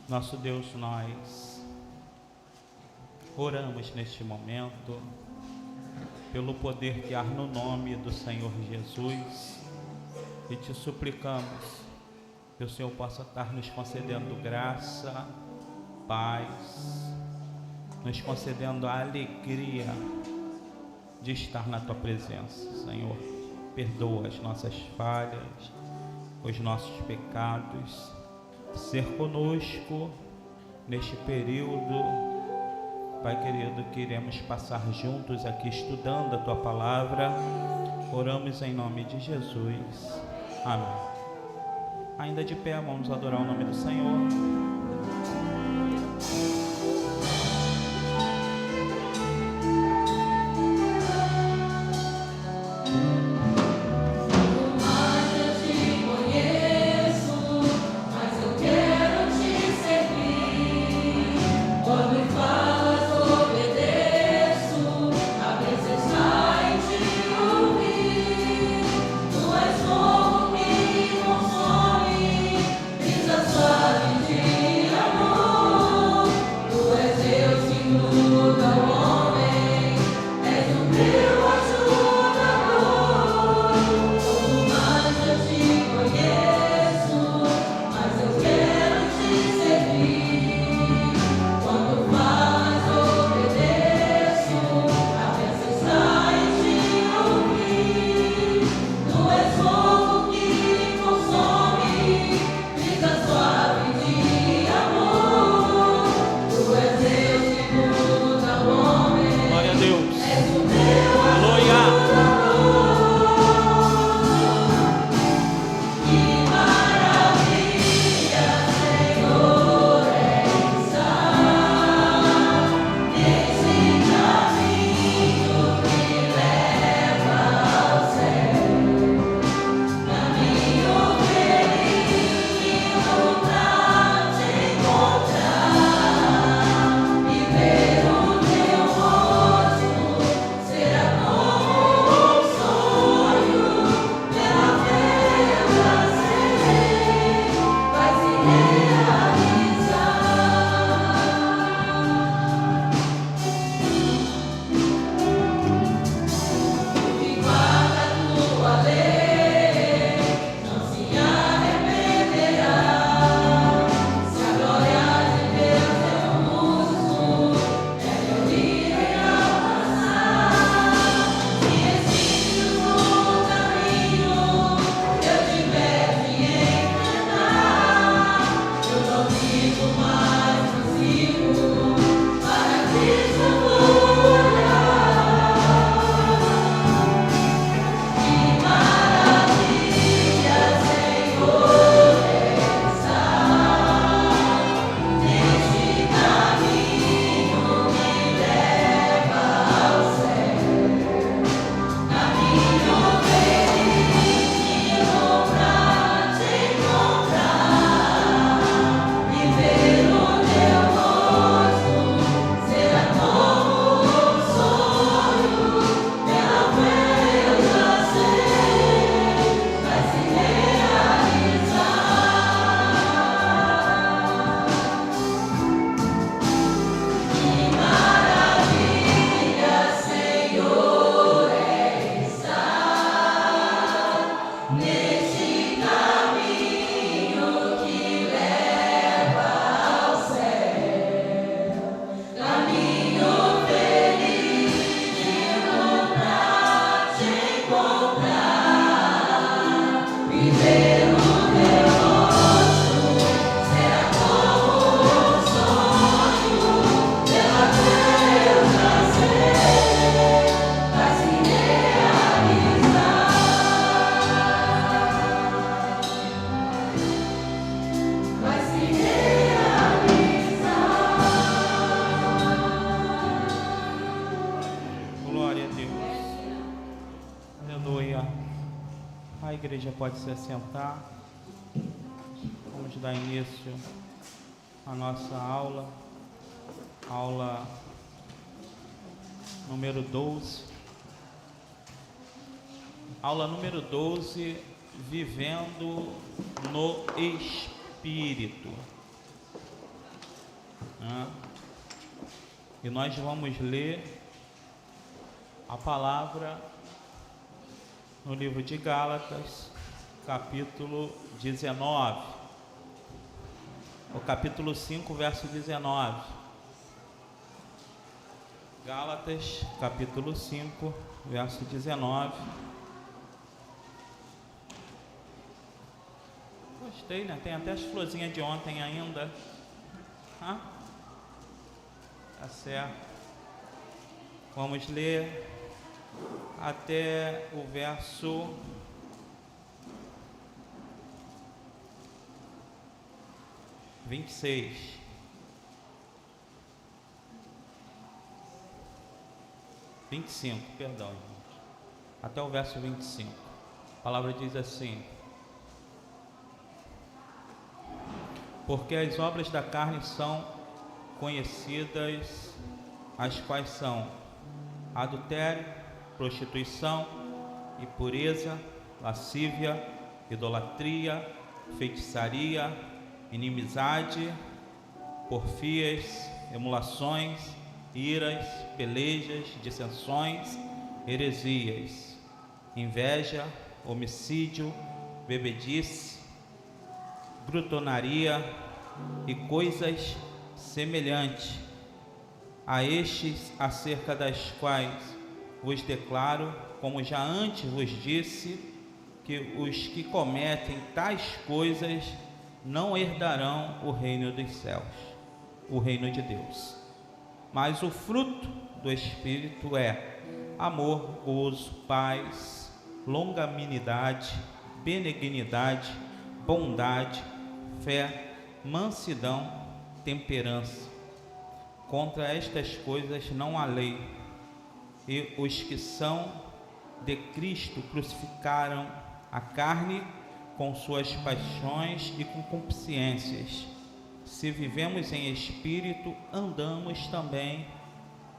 Nosso Deus, nós oramos neste momento pelo poder que há no nome do Senhor Jesus e te suplicamos que o Senhor possa estar nos concedendo graça, paz, nos concedendo a alegria de estar na tua presença. Senhor, perdoa as nossas falhas, os nossos pecados, ser conosco neste período, Pai querido, que iremos passar juntos aqui estudando a tua palavra. Oramos em nome de Jesus. Amém. Ainda de pé, vamos adorar o nome do Senhor. Pode se assentar. Vamos dar início à nossa aula número 12. Aula número 12, vivendo no Espírito. E nós vamos ler a palavra no livro de Gálatas, capítulo 19, o capítulo 5, verso 19. Gálatas, capítulo 5, verso 19. Gostei, né? Tem até as florzinhas de ontem ainda. Tá certo. Vamos ler até o verso 26. Perdão, irmãos. Até o verso 25. A palavra diz assim: porque as obras da carne são conhecidas, as quais são adultério, prostituição, impureza, lascívia, idolatria, feitiçaria, inimizade, porfias, emulações, iras, pelejas, dissensões, heresias, inveja, homicídio, bebedice, glutonaria e coisas semelhantes a estes, acerca das quais vos declaro, como já antes vos disse, que os que cometem tais coisas não herdarão o reino dos céus, o reino de Deus. Mas o fruto do Espírito é amor, gozo, paz, longanimidade, benignidade, bondade, fé, mansidão, temperança. Contra estas coisas não há lei. E os que são de Cristo crucificaram a carne com suas paixões e concupiscências. Se vivemos em espírito, andamos também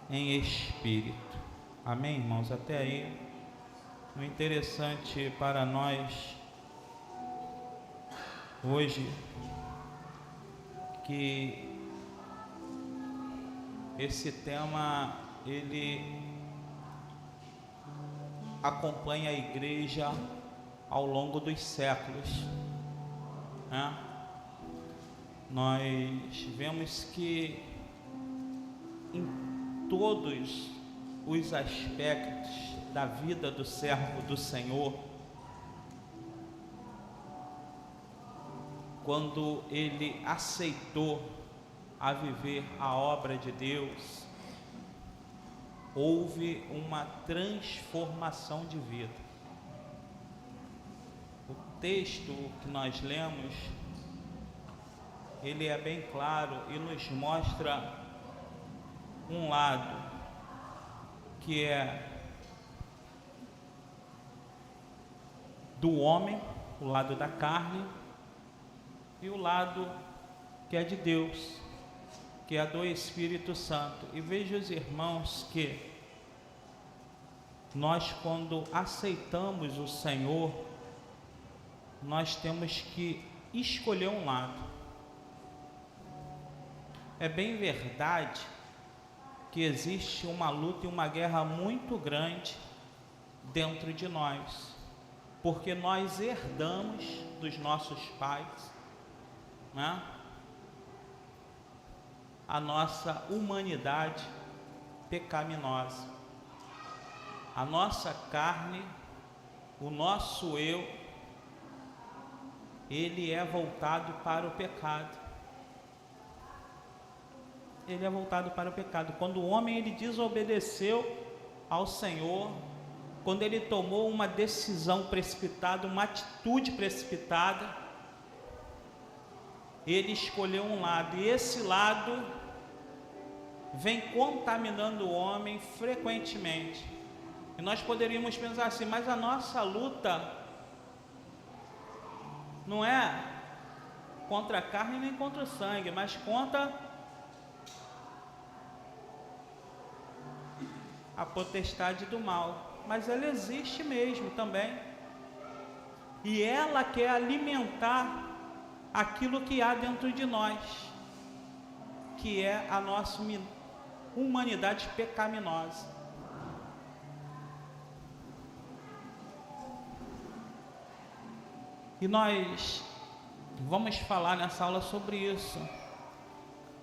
em espírito. Amém, irmãos? Até aí. O interessante para nós hoje que esse tema ele acompanha a igreja ao longo dos séculos, né? Nós vemos que em todos os aspectos da vida do servo do Senhor, quando ele aceitou a viver a obra de Deus, houve uma transformação de vida. O texto que nós lemos, ele é bem claro e nos mostra um lado que é do homem, o lado da carne, e o lado que é de Deus, que é do Espírito Santo. E veja os irmãos que nós, quando aceitamos o Senhor, nós temos que escolher um lado. É bem verdade que existe uma luta e uma guerra muito grande dentro de nós, porque nós herdamos dos nossos pais, né, a nossa humanidade pecaminosa, a nossa carne, o nosso eu, ele é voltado para o pecado. Ele é voltado para o pecado. Quando o homem ele desobedeceu ao Senhor, quando ele tomou uma decisão precipitada, uma atitude precipitada, ele escolheu um lado, e esse lado vem contaminando o homem frequentemente. E nós poderíamos pensar assim, mas a nossa luta não é contra a carne nem contra o sangue, mas contra a potestade do mal. Mas ela existe mesmo também, e ela quer alimentar aquilo que há dentro de nós, que é a nossa humanidade pecaminosa. E nós vamos falar nessa aula sobre isso,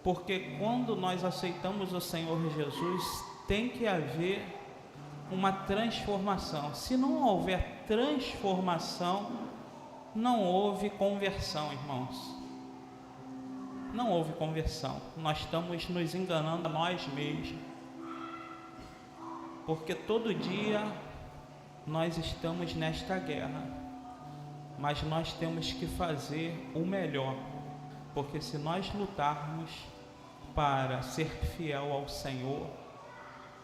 porque quando nós aceitamos o Senhor Jesus, tem que haver uma transformação. Se não houver transformação, não houve conversão, irmãos. Não houve conversão. Nós estamos nos enganando a nós mesmos, porque todo dia nós estamos nesta guerra. Mas nós temos que fazer o melhor, porque se nós lutarmos para ser fiel ao Senhor,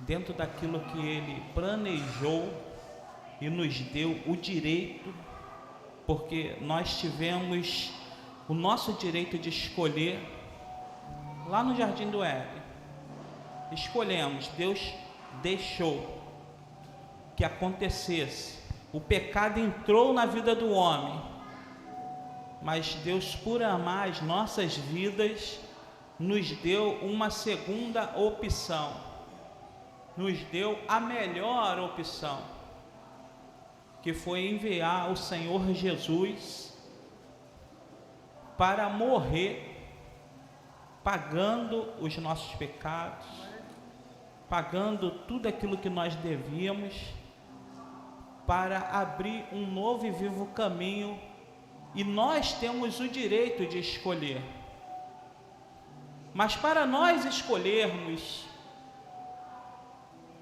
dentro daquilo que Ele planejou e nos deu o direito, porque nós tivemos o nosso direito de escolher lá no Jardim do Éden. Escolhemos, Deus deixou que acontecesse. O pecado entrou na vida do homem, mas Deus, por amar as nossas vidas, nos deu uma segunda opção, nos deu a melhor opção, que foi enviar o Senhor Jesus para morrer, pagando os nossos pecados, pagando tudo aquilo que nós devíamos, para abrir um novo e vivo caminho, e nós temos o direito de escolher. Mas para nós escolhermos,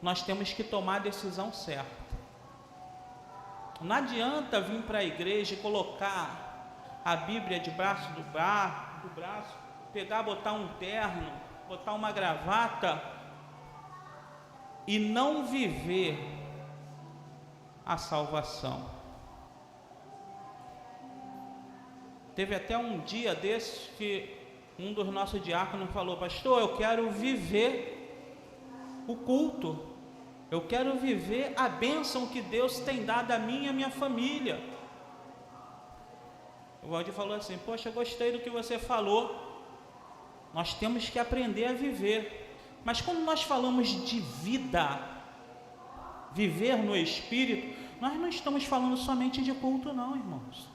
nós temos que tomar a decisão certa. Não adianta vir para a igreja e colocar a Bíblia debaixo do braço, pegar, botar um terno, botar uma gravata e não viver a salvação. Teve até um dia desses que um dos nossos diáconos falou: pastor, eu quero viver o culto, eu quero viver a bênção que Deus tem dado a mim e a minha família. O Valdir falou assim: poxa, gostei do que você falou, nós temos que aprender a viver. Mas quando nós falamos de vida, viver no Espírito, nós não estamos falando somente de culto, não, irmãos.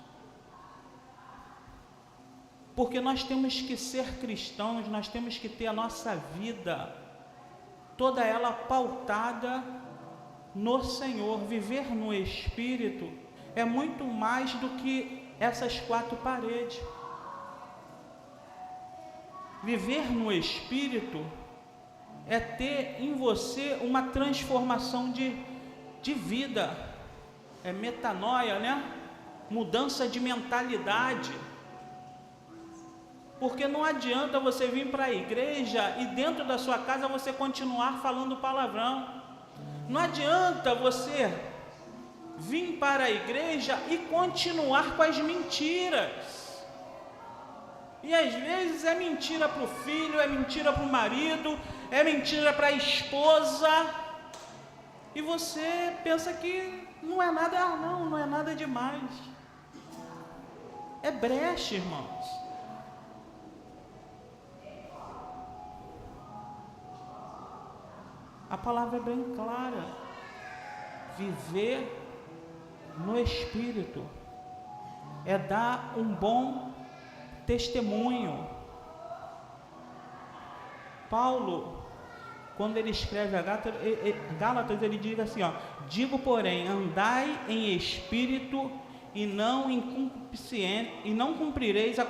Porque nós temos que ser cristãos, nós temos que ter a nossa vida, toda ela pautada no Senhor. Viver no Espírito é muito mais do que essas quatro paredes. Viver no Espírito é ter em você uma transformação de vida, é metanoia, né? Mudança de mentalidade. Porque não adianta você vir para a igreja e dentro da sua casa você continuar falando palavrão. Não adianta você vir para a igreja e continuar com as mentiras. E às vezes é mentira para o filho, é mentira para o marido, é mentira para a esposa. E você pensa que não é nada, não é nada demais. É brecha, irmãos. A palavra é bem clara. Viver no Espírito é dar um bom testemunho. Paulo, quando ele escreve a Gálatas, ele diz assim, ó: digo, porém, andai em espírito e não cumprireis a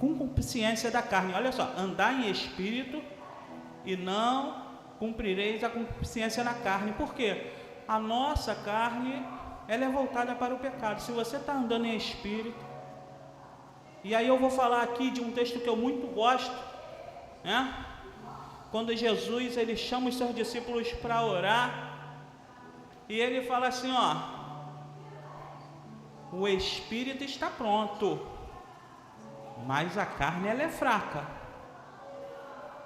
concupiscência da carne. Olha só, andai em espírito e não cumprireis a concupiscência na carne. Por quê? A nossa carne, ela é voltada para o pecado. Se você está andando em espírito, e aí eu vou falar aqui de um texto que eu muito gosto, né? Quando Jesus, ele chama os seus discípulos para orar, e ele fala assim, ó: o espírito está pronto, mas a carne, ela é fraca.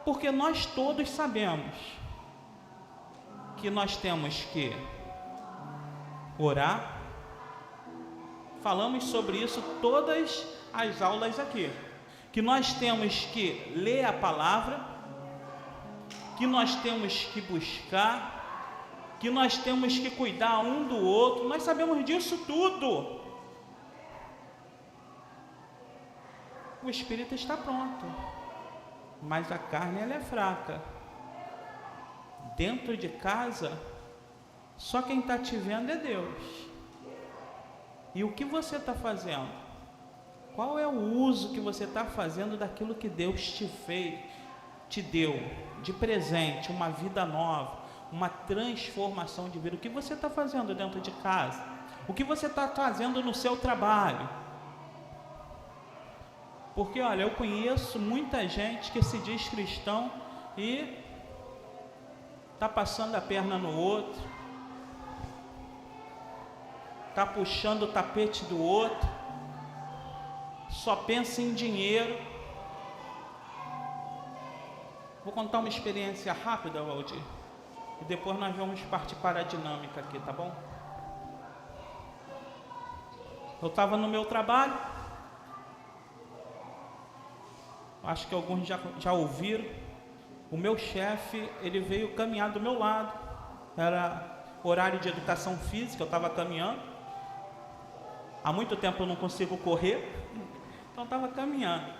Porque nós todos sabemos que nós temos que orar. Falamos sobre isso todas as aulas aqui. que nós temos que ler a palavra, que nós temos que buscar, que nós temos que cuidar um do outro. Nós sabemos disso tudo. O espírito está pronto, mas a carne ela é fraca. Dentro de casa, só quem está te vendo é Deus. E o que você está fazendo? Qual é o uso que você está fazendo daquilo que Deus te fez, te deu de presente, uma vida nova, uma transformação de vida? O que você está fazendo dentro de casa? O que você está fazendo no seu trabalho? Porque, olha, eu conheço muita gente que se diz cristão e está passando a perna no outro, está puxando o tapete do outro, só pensa em dinheiro. Vou contar uma experiência rápida, Valdir, e depois nós vamos partir para a dinâmica aqui, tá bom? Eu estava no meu trabalho, acho que alguns já ouviram. O meu chefe, ele veio caminhar do meu lado. Era horário de educação física, eu estava caminhando. Há muito tempo eu não consigo correr, então estava caminhando.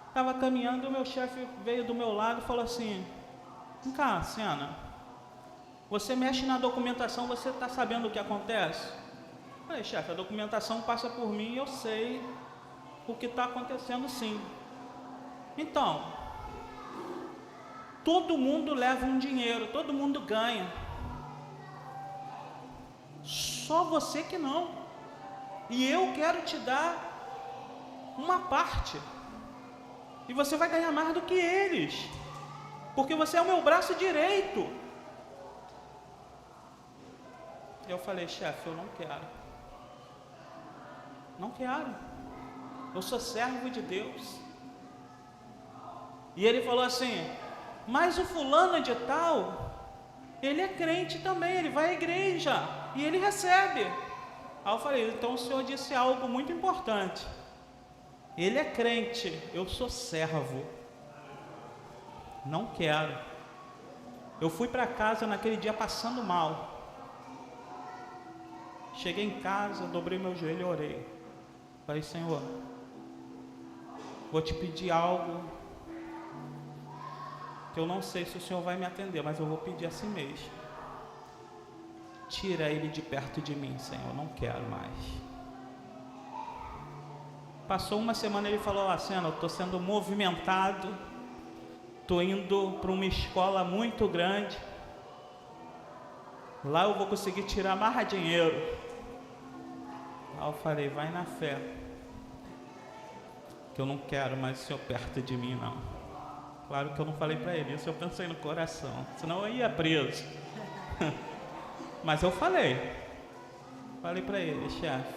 Estava caminhando e o meu chefe veio do meu lado e falou assim: vem cá, Sena, você mexe na documentação, você está sabendo o que acontece? Eu falei: chefe, a documentação passa por mim e eu sei o que está acontecendo, sim. Então, todo mundo leva um dinheiro, todo mundo ganha, só você que não. E eu quero te dar uma parte, e você vai ganhar mais do que eles, porque você é o meu braço direito. Eu falei: chefe, eu não quero, eu sou servo de Deus. E ele falou assim: mas o fulano de tal, ele é crente também, ele vai à igreja e ele recebe. Aí eu falei: então o senhor disse algo muito importante. Ele é crente, eu sou servo. Não quero. Eu fui para casa naquele dia passando mal. Cheguei em casa, dobrei meu joelho e orei. Falei: Senhor, vou te pedir algo que eu não sei se o Senhor vai me atender, mas eu vou pedir assim mesmo. Tira ele de perto de mim, Senhor, eu não quero mais. Passou uma semana, ele falou: Senhor, eu estou sendo movimentado, estou indo para uma escola muito grande, lá eu vou conseguir tirar mais dinheiro. Aí eu falei: vai na fé, que eu não quero mais o Senhor perto de mim, não. Claro que eu não falei para ele isso, eu pensei no coração, senão eu ia preso. Mas eu falei para ele: chefe,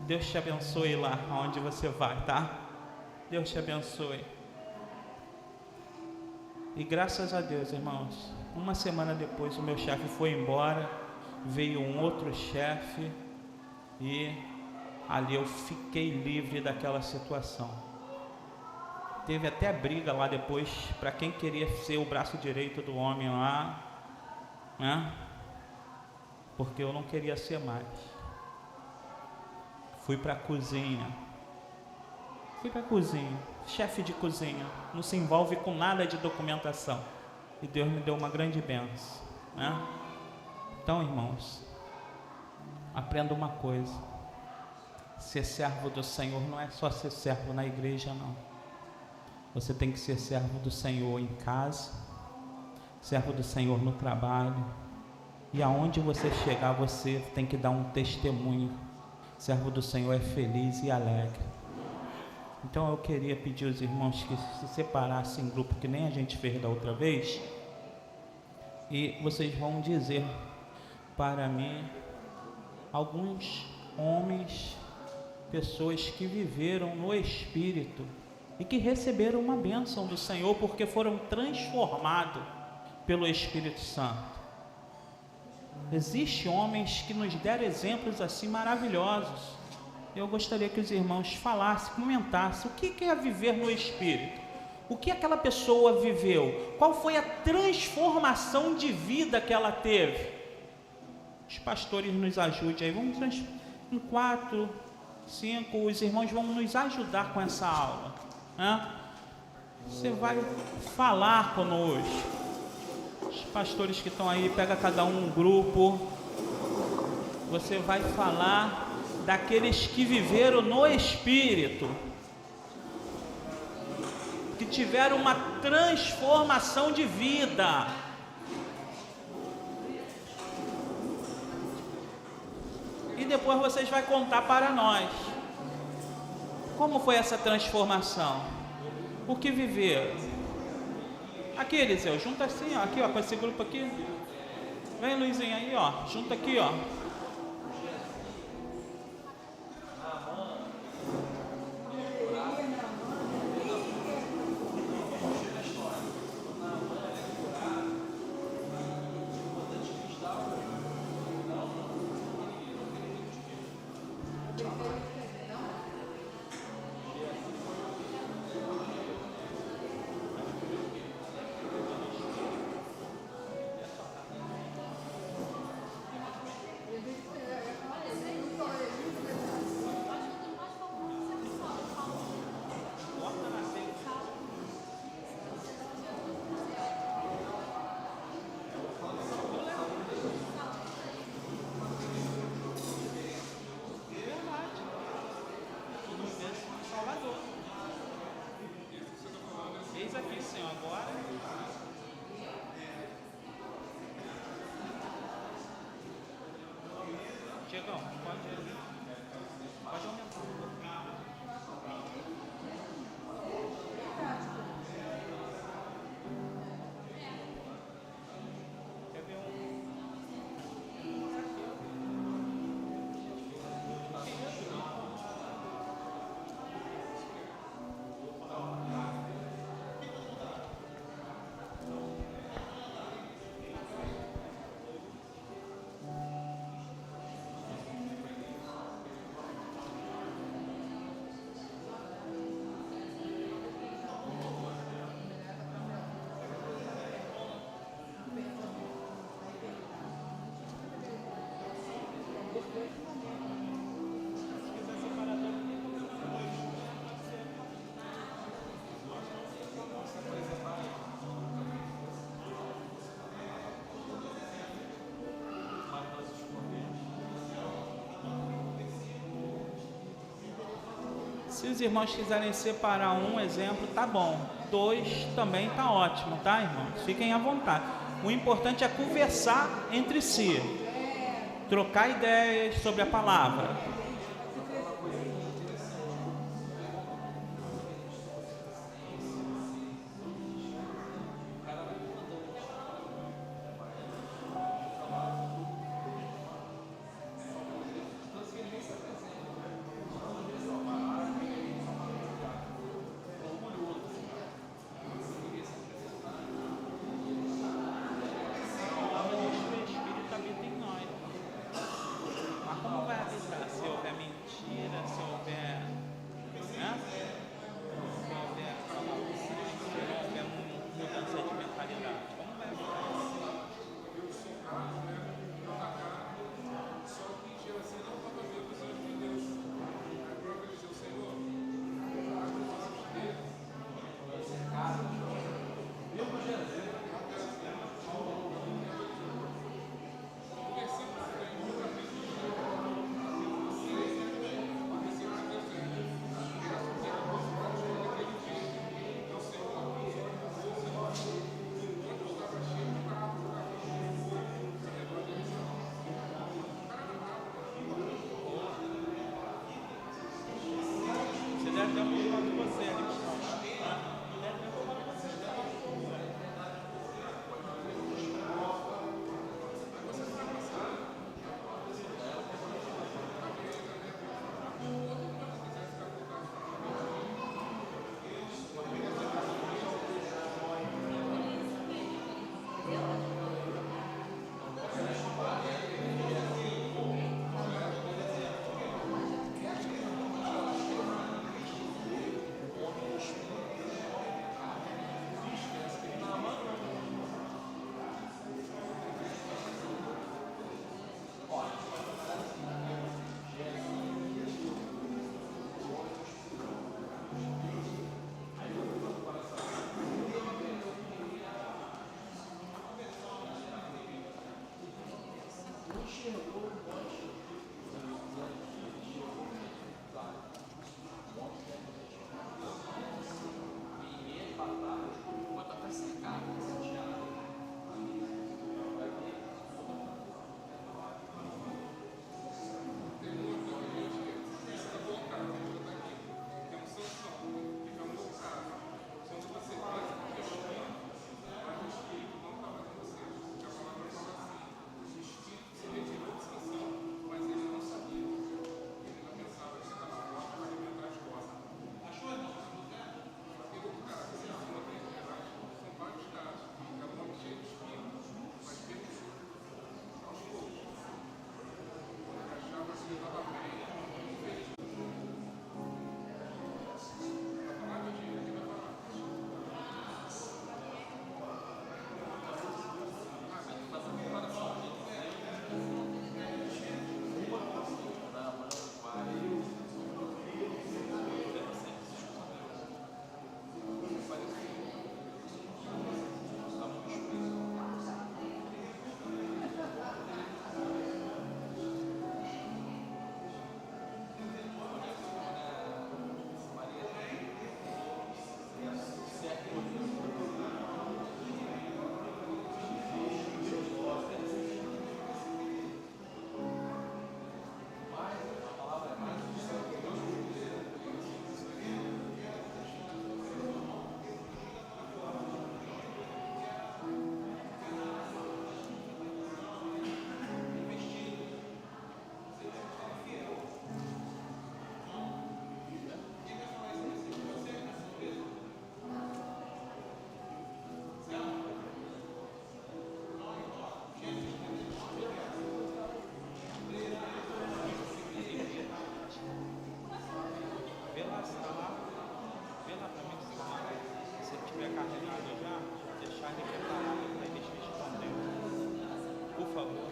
Deus te abençoe lá onde você vai, tá? Deus te abençoe. E graças a Deus, irmãos, uma semana depois o meu chefe foi embora, veio um outro chefe e ali eu fiquei livre daquela situação. Teve até briga lá depois para quem queria ser o braço direito do homem lá, né? Porque eu não queria ser mais. Fui para a cozinha. Chefe de cozinha, não se envolve com nada de documentação. E Deus me deu uma grande bênção, né? Então, irmãos, aprenda uma coisa: ser servo do Senhor não é só ser servo na igreja, não. Você tem que ser servo do Senhor em casa, servo do Senhor no trabalho, e aonde você chegar, você tem que dar um testemunho. Servo do Senhor é feliz e alegre. Então eu queria pedir aos irmãos que se separassem em grupo, que nem a gente fez da outra vez, e vocês vão dizer para mim alguns homens, pessoas que viveram no Espírito e que receberam uma bênção do Senhor porque foram transformados pelo Espírito Santo. Existem homens que nos deram exemplos assim maravilhosos. eu gostaria que os irmãos falassem, comentassem o que é viver no Espírito. O que aquela pessoa viveu? Qual foi a transformação de vida que ela teve? Os pastores nos ajudem aí. Vamos em 4, 5, os irmãos vão nos ajudar com essa aula, né? Você vai falar conosco. Os pastores que estão aí, pega cada um grupo. Você vai falar daqueles que viveram no Espírito, que tiveram uma transformação de vida. E depois vocês vão contar para nós como foi essa transformação, o que viveram. Aqui, Eliseu, junta assim, ó, aqui, ó, com esse grupo aqui. Vem, Luizinho, aí, ó, junta aqui, ó. Aqui, Senhor, agora. Diegão, pode aumentar um pouco. Quer ver Se os irmãos quiserem separar um exemplo, tá bom. 2 também tá ótimo, tá, irmãos? Fiquem à vontade. O importante é conversar entre si, trocar ideias sobre a palavra. se está lá. Vê lá para mim se está lá. Se ele tiver carregado já, deixar ele preparado para ele responder. Por favor.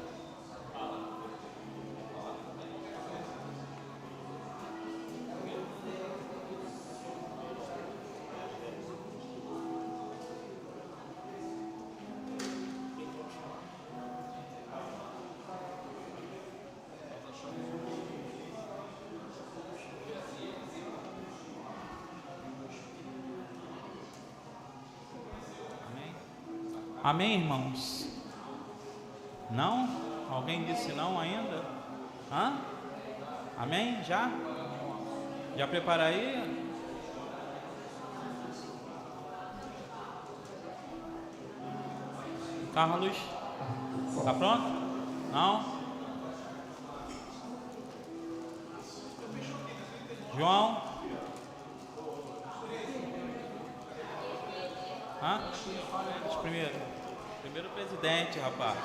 Amém, irmãos? Não? Alguém disse não ainda? Hã? Amém? Já? Já prepara aí? Carlos? Tá pronto? Não? João? Hã? Primeiro presidente, rapaz.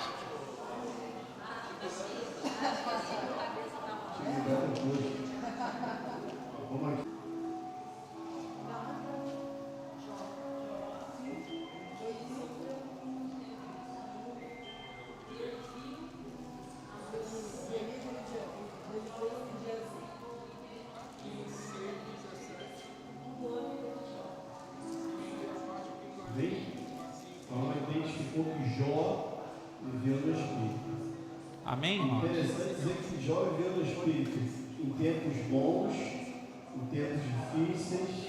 Identificou que Jó viveu no Espírito. Amém, irmão? Interessante dizer que Jó viveu no Espírito em tempos bons, em tempos difíceis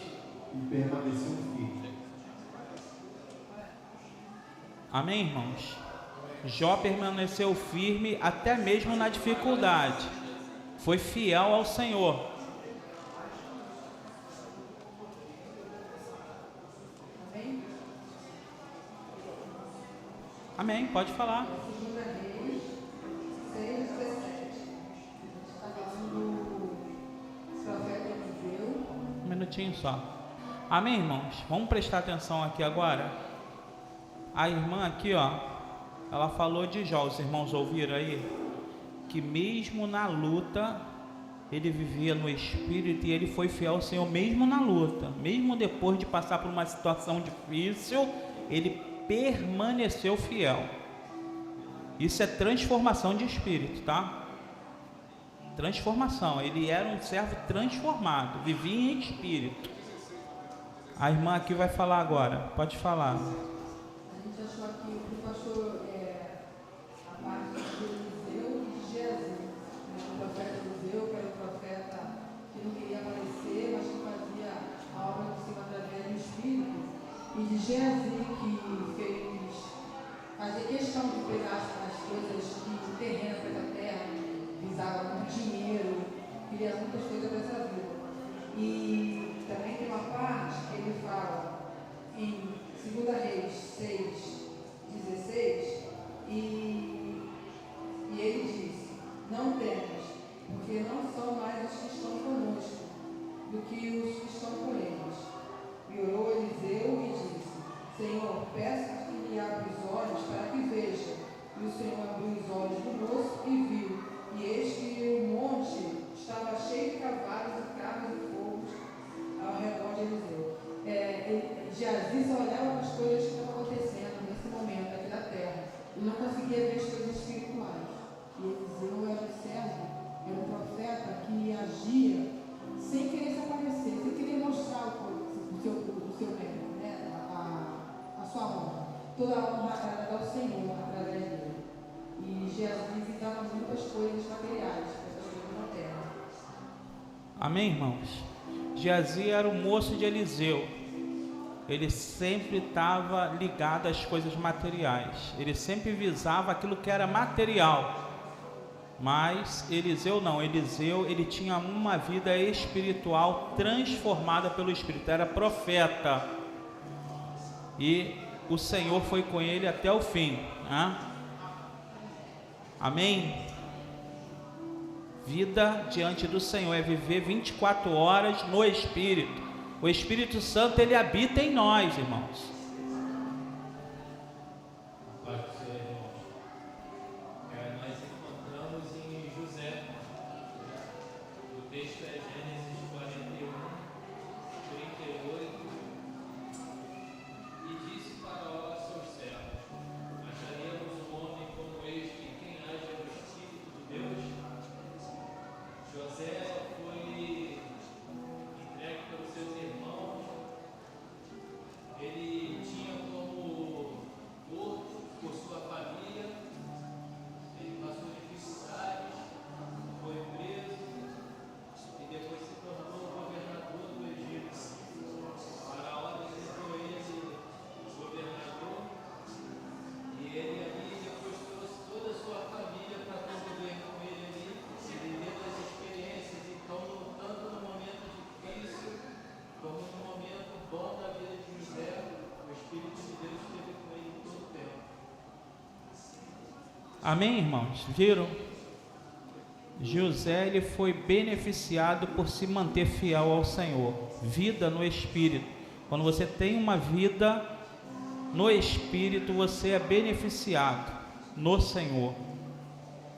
e permaneceu firme. Amém, irmãos? Jó permaneceu firme até mesmo na dificuldade. Foi fiel ao Senhor. Amém, pode falar. Segunda Reis 6:17. Está falando do profeta Eliseu. Um minutinho só. Amém, irmãos? Vamos prestar atenção aqui agora. A irmã aqui, ó, ela falou de Jó. Os irmãos ouviram aí? Que mesmo na luta, ele vivia no Espírito e ele foi fiel ao Senhor mesmo na luta. Mesmo depois de passar por uma situação difícil, ele permaneceu fiel. Isso é transformação de espírito, tá? Transformação. Ele era um servo transformado, vivia em espírito. A irmã aqui vai falar agora. Pode falar. A gente achou aqui o pastor a parte de Eliseu e de Geazi. O profeta Eliseu, que era o profeta que não queria aparecer, mas que fazia a obra do Senhor através do Espírito. E de Geazi, que fazia questão de pegar as coisas que terrenas dessa terra, visava muito dinheiro, queria muitas coisas dessa vida. E também tem uma parte que ele fala em 2 Reis 6:16, e ele diz: não temas, porque não são mais os que estão conosco do que os que estão com eles. E orou Eliseu e disse: Senhor, peço que me abra os olhos para que veja. E o Senhor abriu os olhos do moço e viu. E eis que o monte estava cheio de cavalos e carros e fogos ao redor de Eliseu. Geazi só olhava para as coisas que estavam acontecendo nesse momento aqui da terra. E não conseguia ver as coisas espirituais. E Eliseu era um servo, era um profeta que agia sem querer se aparecer, sem querer mostrar o seu mérito, né? A sua honra. Toda a honra era ao Senhor através dele. E Jesus dava muitas coisas materiais para as coisas na terra. Amém, irmãos? Geazi era o moço de Eliseu. Ele sempre estava ligado às coisas materiais. Ele sempre visava aquilo que era material. Mas Eliseu não. Eliseu, ele tinha uma vida espiritual transformada pelo Espírito. Era profeta. E o Senhor foi com ele até o fim. Né? Amém? Vida diante do Senhor é viver 24 horas no Espírito. O Espírito Santo, ele habita em nós, irmãos. Nós encontramos em José, o texto é Gênesis 41, Amém, irmãos? Viram? José, ele foi beneficiado por se manter fiel ao Senhor. Vida no Espírito. Quando você tem uma vida no Espírito, você é beneficiado no Senhor.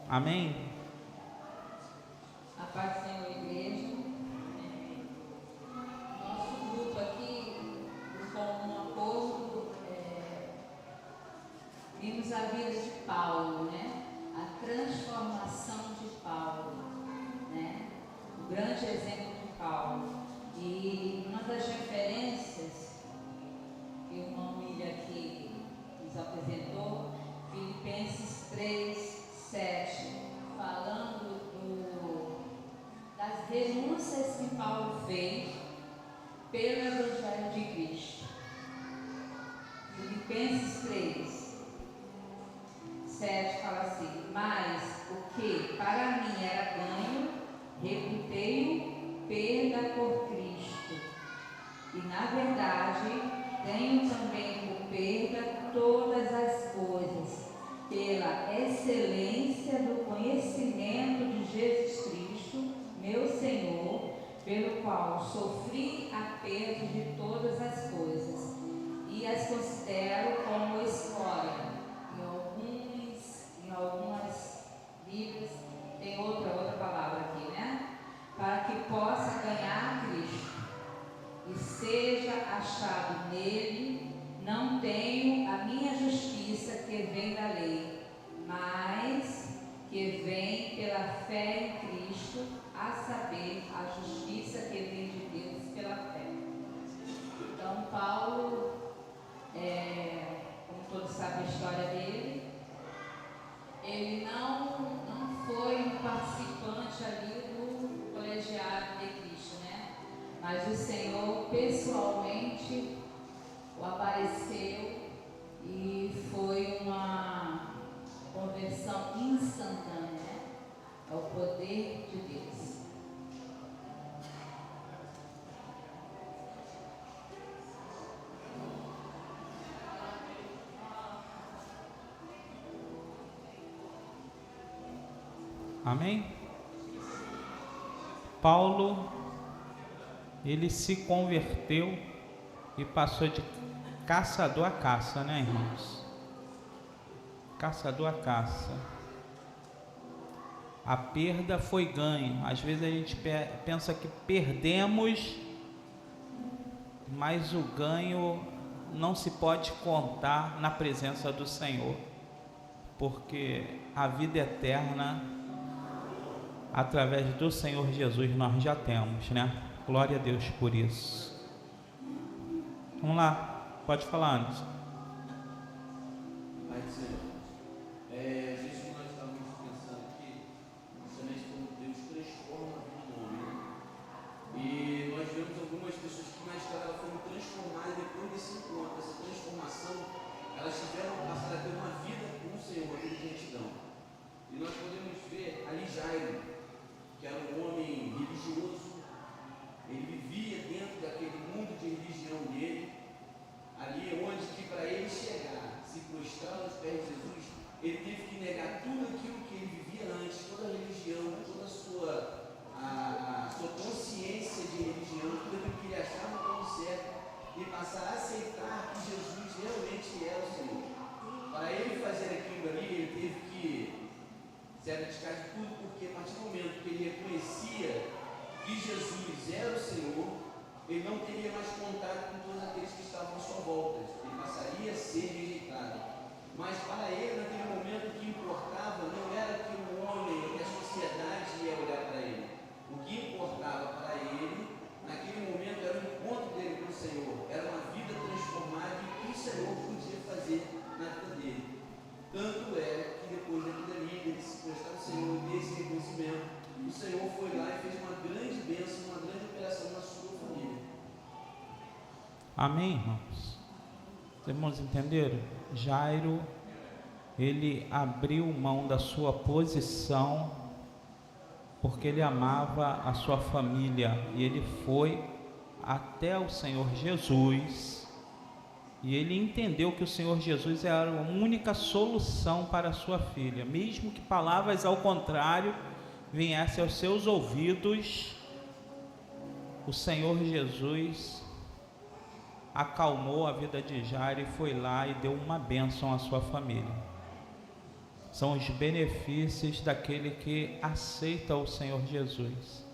Amém? A paz do Senhor, igreja. Nosso grupo aqui, com um acordo, vimos a vida de Paulo, né? A transformação de Paulo, né? O grande exemplo de Paulo. E uma das referências que o irmão William aqui nos apresentou, Filipenses 3:7, falando das renúncias que Paulo fez pelo Evangelho de Cristo. Filipenses 3:7 fala assim: mas o que para mim era ganho, reputei-o perda por Cristo. E na verdade, tenho também por perda todas as coisas, pela excelência do conhecimento de Jesus Cristo, meu Senhor, pelo qual sofri a perda de todas as coisas, e as considero como escória. Em algumas Bíblias tem outra palavra aqui, né? Para que possa ganhar Cristo e seja achado nele. Não tenho a minha justiça que vem da lei, mas que vem pela fé em Cristo, a saber, a justiça que vem de Deus pela fé. Então, Paulo, como todos sabem a história dele, ele não foi um participante ali do colegiado de Cristo, né? Mas o Senhor pessoalmente o apareceu e foi uma conversão instantânea, né? É o poder de Deus. Amém? Paulo, ele se converteu e passou de caçador a caça, né, irmãos? Caçador a caça. A perda foi ganho. Às vezes a gente pensa que perdemos, mas o ganho não se pode contar na presença do Senhor, porque a vida eterna, através do Senhor Jesus, nós já temos, né? Glória a Deus por isso. Vamos lá, pode falar, Anderson. Pai do Senhor, isso que nós estávamos pensando aqui, justamente como Deus transforma a vida do homem, né? E nós vemos algumas pessoas que na história elas foram transformadas depois desse encontro, dessa transformação, elas tiveram passado a ter uma vida com o Senhor, uma vida de retidão. E nós podemos ver ali Jairo, que era um homem religioso, ele vivia dentro daquele mundo de religião dele, ali onde que para ele chegar, se prostrar aos pés de Jesus, ele teve que negar tudo aquilo que ele vivia antes, toda a religião, toda a sua consciência de religião, tudo aquilo que ele achava como certo, e passar a aceitar que Jesus realmente era o Senhor. Para ele fazer aquilo ali, ele teve que se abdicar de tudo, porque a partir do momento que ele reconhecia que Jesus era o Senhor, ele não teria mais contato com todos aqueles que estavam à sua volta, ele passaria a ser rejeitado. Mas para ele, naquele momento, o que importava não era que o homem, que a sociedade ia olhar para ele. O que importava para ele, naquele momento, era o encontro dele com o Senhor, era uma vida transformada e o que o Senhor podia fazer na vida dele. Tanto é que depois daquilo ali, ele se prestar ao Senhor desse reconhecimento, o Senhor foi lá e fez uma grande bênção, uma grande operação na sua família. Amém, irmãos? Os irmãos entenderam? Jairo, ele abriu mão da sua posição porque ele amava a sua família e ele foi até o Senhor Jesus E ele entendeu que o Senhor Jesus era a única solução para a sua filha, mesmo que palavras ao contrário viessem aos seus ouvidos. O Senhor Jesus acalmou a vida de Jairo e foi lá e deu uma bênção à sua família. São os benefícios daquele que aceita o Senhor Jesus.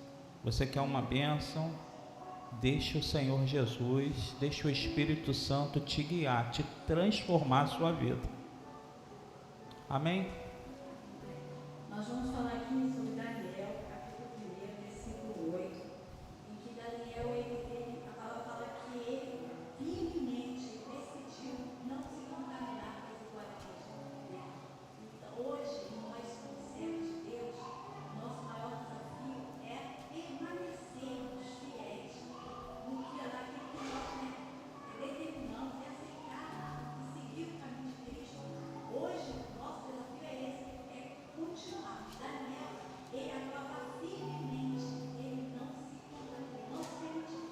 Você quer uma bênção? Deixe o Senhor Jesus, deixe o Espírito Santo te guiar, te transformar a sua vida. Amém? Nós vamos falar aqui sobre Daniel, capítulo 1, versículo 8, em que Daniel, a palavra fala que ele firmemente decidiu não se contaminar com as iguarias. Então, hoje, nós, como servos de Deus, nosso maior desafio é permanecermos fiéis no que daquilo que nós determinamos e aceitar e seguir o caminho de Cristo. Hoje, o nosso desafio é esse, é continuar. Daniel, ele agora firmemente, ele não se contaminou, não se permitiu.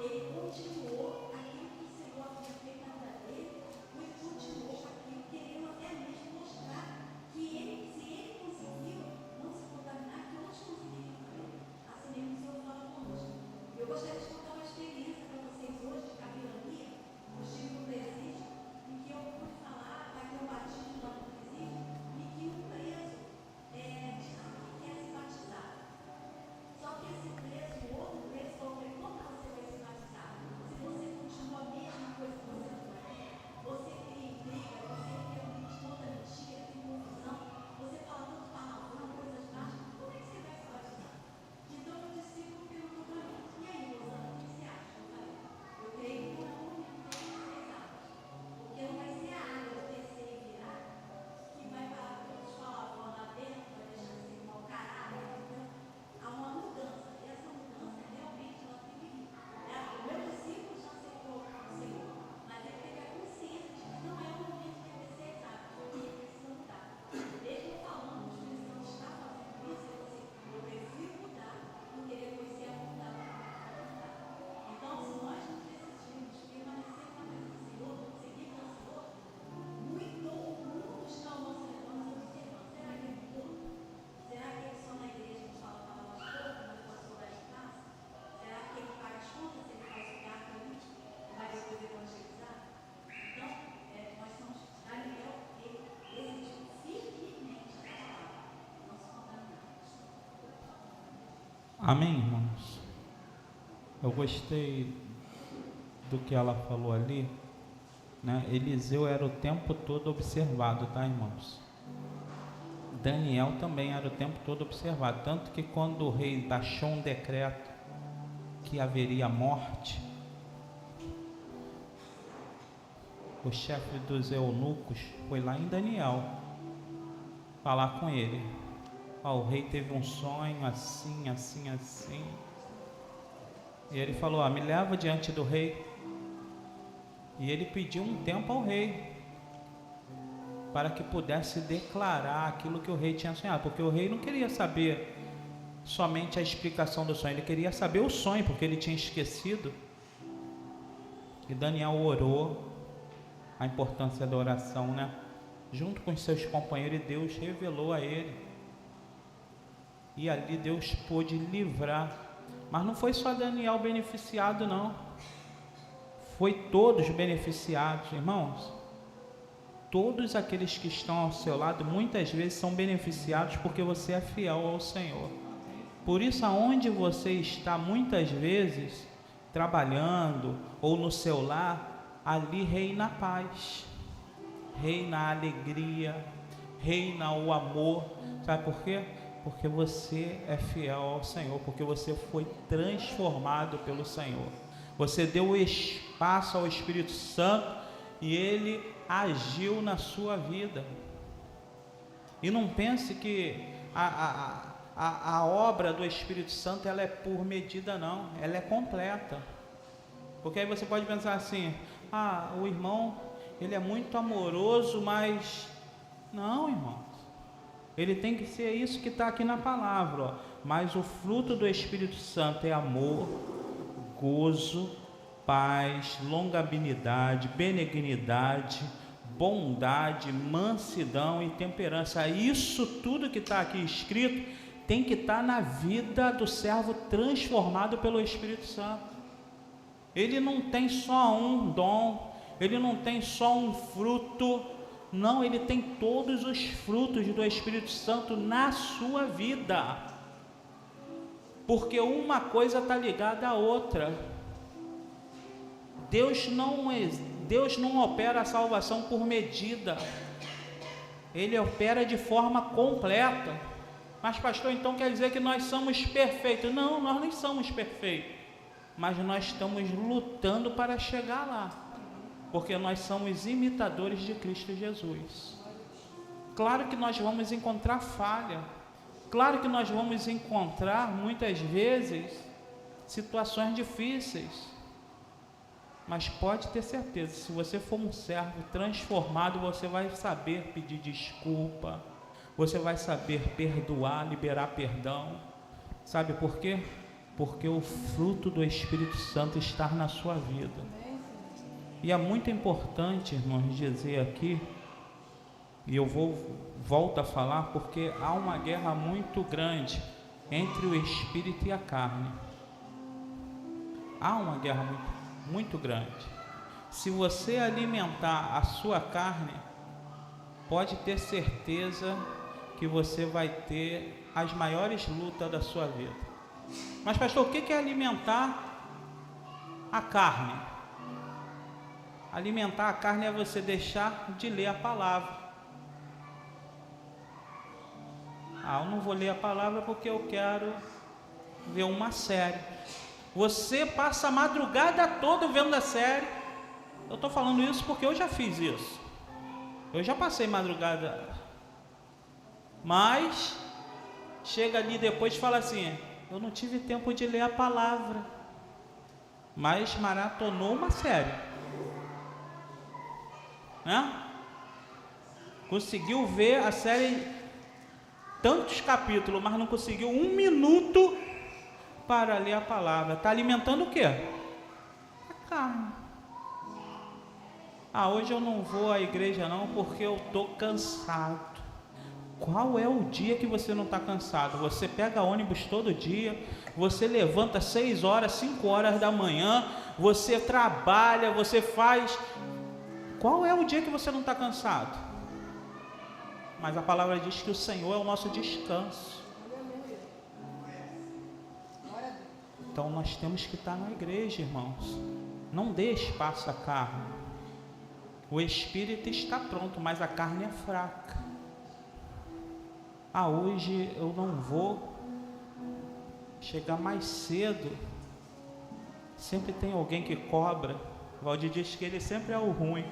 Ele continuou aquilo que o Senhor havia feito na vida dele, e continuou aquilo, querendo até mesmo mostrar que ele, se ele conseguiu não se contaminar, que nós conseguimos também. Assim mesmo o Senhor fala conosco. Eu gostaria de contar uma experiência para vocês hoje de capelania. Eu estive no presídio em que eu pude falar, vai ter um batismo lá no presídio, e que um preso disse que quer se batizar. Só que esse preso, o outro preso, falou para ele: como você vai se batizar? Se você continua a mesma coisa que você não é, você cria intriga, você cria toda mentira, tem confusão, você fala tanto palavrão, coisas más, como é que você vai se batizar? Então o discípulo perguntou para mim: e aí, Rosana, o que você acha? Eu falei: eu creio que não é o único que tem 6 águas, porque não vai ser a água do descer e virar que vai parar com todos os palavrões lá dentro, vai deixar de ser mau caráter. Então, há uma mudança, e essa mudança realmente ela tem que vir. O meu discípulo já aceitou o Senhor, mas ele teve a consciência de que não é o momento de ele ser exato, porque ele precisa mudar. Mesmo falando, o Espírito Santo está fazendo isso, ele disse: eu preciso mudar, porque depois se é mudar. Então, se nós não decidirmos permanecer na presença do Senhor, seguir com o Senhor, muito o mundo está ao nosso redor nos observando. Será que ele mudou? Será que ele só na igreja nos fala palavras poucas, mas passou lá de casa? Será que ele paga as contas, ele faz o teatro ali, vai depois evangelizar? Então, nós somos Daniel, ele decidiu firmemente a palavra, não se contaminar. Amém, irmãos? Eu gostei do que ela falou ali, né? Eliseu era o tempo todo observado, tá, irmãos? Daniel também era o tempo todo observado, tanto que quando o rei baixou um decreto que haveria morte, o chefe dos eunucos foi lá em Daniel falar com ele: o rei teve um sonho assim, assim, assim, e ele falou: me leva diante do rei. E ele pediu um tempo ao rei para que pudesse declarar aquilo que o rei tinha sonhado, porque o rei não queria saber somente a explicação do sonho, ele queria saber o sonho, porque ele tinha esquecido. E Daniel orou, a importância da oração, né? Junto com os seus companheiros, e Deus revelou a ele, e ali Deus pôde livrar. Mas não foi só Daniel beneficiado, não, foi todos beneficiados, irmãos. Todos aqueles que estão ao seu lado muitas vezes são beneficiados porque você é fiel ao Senhor. Por isso, aonde você está muitas vezes trabalhando ou no seu lar, ali reina a paz, reina a alegria, reina o amor. Sabe por quê? Porque você é fiel ao Senhor, porque você foi transformado pelo Senhor. Você deu espaço ao Espírito Santo e Ele agiu na sua vida. E não pense que a obra do Espírito Santo ela é por medida, não, ela é completa. Porque aí você pode pensar assim: o irmão, ele é muito amoroso, mas não, irmãos, ele tem que ser isso que está aqui na palavra, ó. Mas o fruto do Espírito Santo é amor, gozo, paz, longanimidade, benignidade, bondade, mansidão e temperança. Isso tudo que está aqui escrito tem que estar na vida do servo transformado pelo Espírito Santo. Ele não tem só um dom, ele não tem só um fruto, não, ele tem todos os frutos do Espírito Santo na sua vida, porque uma coisa está ligada à outra. Deus não opera a salvação por medida, Ele opera de forma completa. Mas pastor, então quer dizer que nós somos perfeitos? Não, nós nem somos perfeitos, mas nós estamos lutando para chegar lá, porque nós somos imitadores de Cristo Jesus. Claro que nós vamos encontrar falha, claro que nós vamos encontrar muitas vezes situações difíceis, mas pode ter certeza, se você for um servo transformado, você vai saber pedir desculpa, você vai saber perdoar, liberar perdão. Sabe por quê? Porque o fruto do Espírito Santo está na sua vida. E é muito importante, irmãos, dizer aqui, e eu volto a falar, porque há uma guerra muito grande entre o Espírito e a carne. Há uma guerra muito grande. Se você alimentar a sua carne, pode ter certeza que você vai ter as maiores lutas da sua vida. Mas pastor, o que é alimentar a carne? Alimentar a carne é você deixar de ler a palavra. Eu não vou ler a palavra porque eu quero ver uma série. Você passa a madrugada toda vendo a série. Eu estou falando isso porque eu já fiz isso. Eu já passei madrugada. Mas chega ali depois e fala assim: eu não tive tempo de ler a palavra, mas maratonou uma série, né? Conseguiu ver a série, tantos capítulos, mas não conseguiu 1 minuto para ler a palavra. Está alimentando o quê? A carne. Hoje eu não vou à igreja não, porque eu estou cansado. Qual é o dia que você não está cansado? Você pega ônibus todo dia, você levanta 6 horas, 5 horas da manhã, você trabalha, você faz. Qual é o dia que você não está cansado? Mas a palavra diz que o Senhor é o nosso descanso. Então nós temos que estar na igreja, irmãos. Não dê espaço à carne. O espírito está pronto, mas a carne é fraca. Hoje eu não vou chegar mais cedo. Sempre tem alguém que cobra. O Valdir diz que ele sempre é o ruim.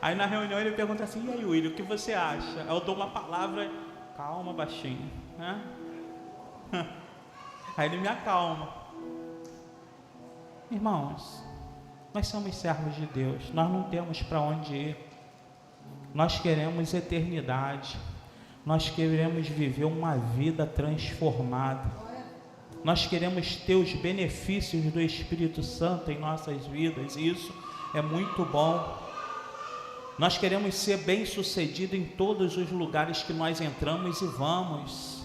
Aí na reunião ele pergunta assim: e aí, William, o que você acha? Aí eu dou uma palavra: calma, baixinho, né? Aí ele me acalma. Irmãos, nós somos servos de Deus, nós não temos para onde ir. Nós queremos eternidade, nós queremos viver uma vida transformada, nós queremos ter os benefícios do Espírito Santo em nossas vidas, e isso é muito bom. Nós queremos ser bem-sucedidos em todos os lugares que nós entramos e vamos,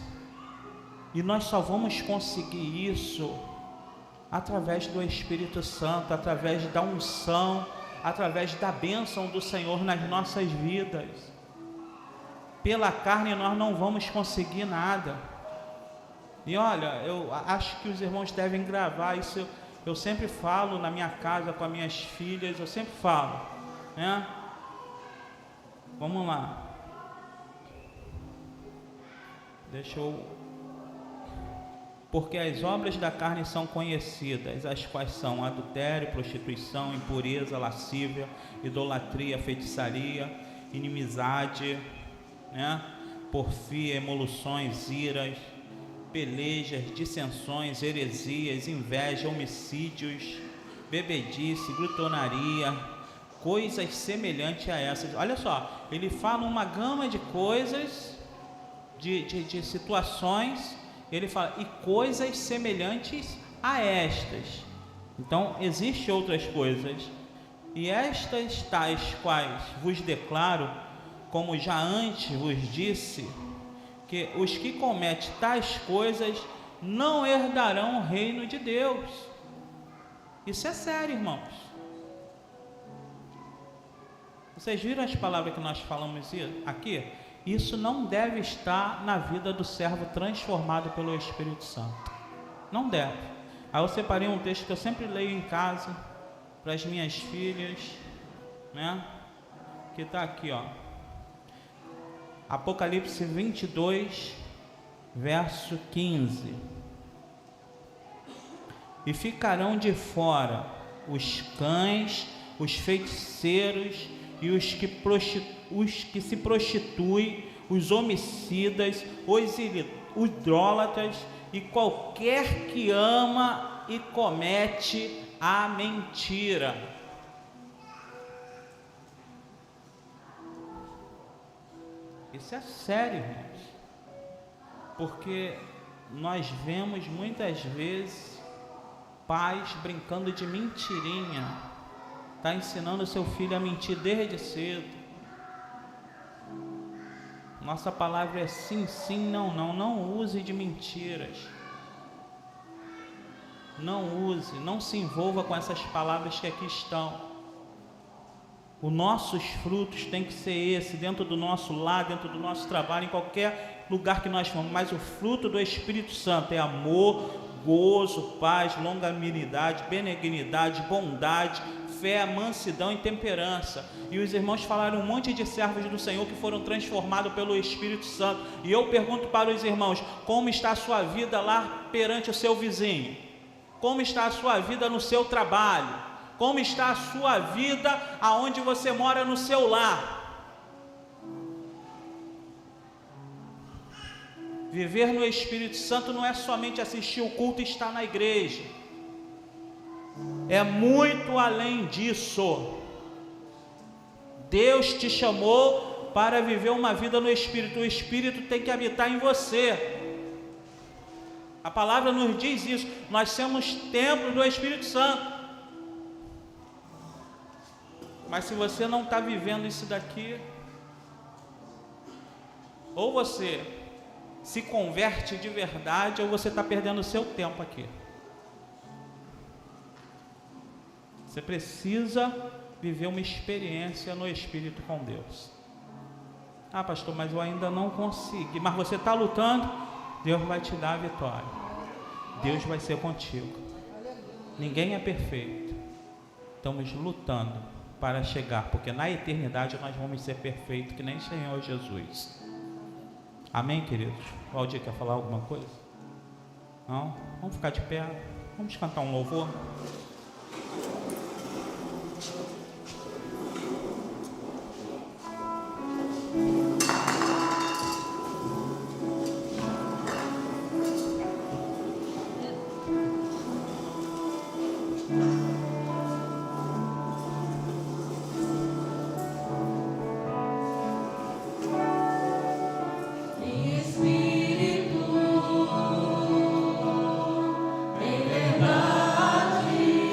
e nós só vamos conseguir isso através do Espírito Santo, através da unção, através da bênção do Senhor nas nossas vidas. Pela carne nós não vamos conseguir nada. E olha, eu acho que os irmãos devem gravar isso. Eu sempre falo na minha casa com as minhas filhas, eu sempre falo, né? Vamos lá. Porque as obras da carne são conhecidas, as quais são adultério, prostituição, impureza, lascívia, idolatria, feitiçaria, inimizade, né? Porfia, emoluções, iras, pelejas, dissensões, heresias, inveja, homicídios, bebedice, glutonaria, coisas semelhantes a essas. Olha só, ele fala uma gama de coisas, de situações. Ele fala, e coisas semelhantes a estas. Então, existem outras coisas, e estas tais quais vos declaro, como já antes vos disse, que os que cometem tais coisas não herdarão o reino de Deus. Isso é sério, irmãos. Vocês viram as palavras que nós falamos aqui? Isso não deve estar na vida do servo transformado pelo Espírito Santo. Não deve. Aí eu separei um texto que eu sempre leio em casa para as minhas filhas, né? Que está aqui, ó. Apocalipse 22, verso 15. E ficarão de fora os cães, os feiticeiros e os que se prostituem, os homicidas, os idólatras e qualquer que ama e comete a mentira. Isso é sério, irmãos, porque nós vemos muitas vezes pais brincando de mentirinha, está ensinando seu filho a mentir desde cedo. Nossa palavra é sim, sim, não, não. Não use de mentiras. Não use, não se envolva com essas palavras que aqui estão. Os nossos frutos tem que ser esse, dentro do nosso lar, dentro do nosso trabalho, em qualquer lugar que nós formos. Mas o fruto do Espírito Santo é amor, gozo, paz, longanimidade, benignidade, bondade, fé, mansidão e temperança. E os irmãos falaram um monte de servos do Senhor que foram transformados pelo Espírito Santo. E eu pergunto para os irmãos, como está a sua vida lá perante o seu vizinho? Como está a sua vida no seu trabalho? Como está a sua vida aonde você mora no seu lar? Viver no Espírito Santo não é somente assistir o culto e estar na igreja. É muito além disso. Deus te chamou para viver uma vida no Espírito. O Espírito tem que habitar em você. A palavra nos diz isso. Nós somos templo do Espírito Santo. Mas se você não está vivendo isso daqui, ou você se converte de verdade, ou você está perdendo o seu tempo aqui. Você precisa viver uma experiência no Espírito com Deus. Ah, pastor, mas eu ainda não consegui. Mas você está lutando, Deus vai te dar a vitória. Deus vai ser contigo. Ninguém é perfeito. Estamos lutando para chegar, porque na eternidade nós vamos ser perfeitos, que nem o Senhor Jesus. Amém, queridos? O Valdir quer falar alguma coisa? Não? Vamos ficar de pé. Vamos cantar um louvor. Espírito, em verdade.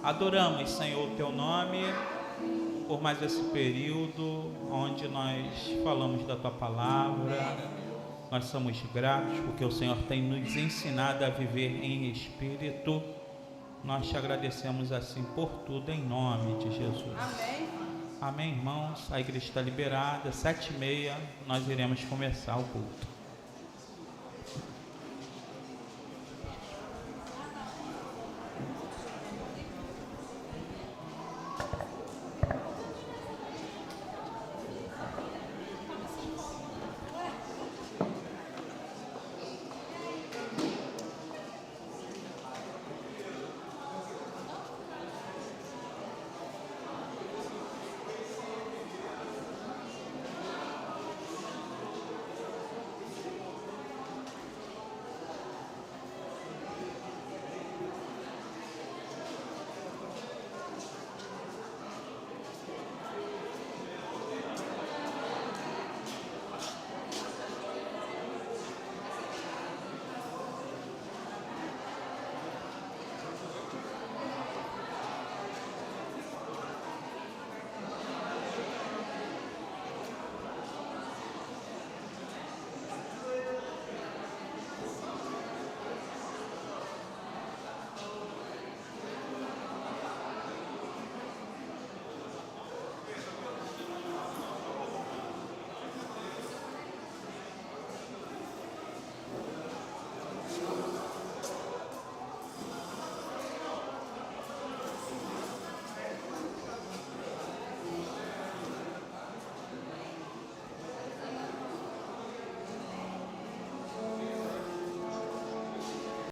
Adoramos, Senhor, o teu nome, por mais esse período onde nós falamos da tua palavra. Nós somos gratos porque o Senhor tem nos ensinado a viver em espírito. Nós te agradecemos assim por tudo, em nome de Jesus. Amém. Amém, irmãos. A igreja está liberada. 7h30 nós iremos começar o culto.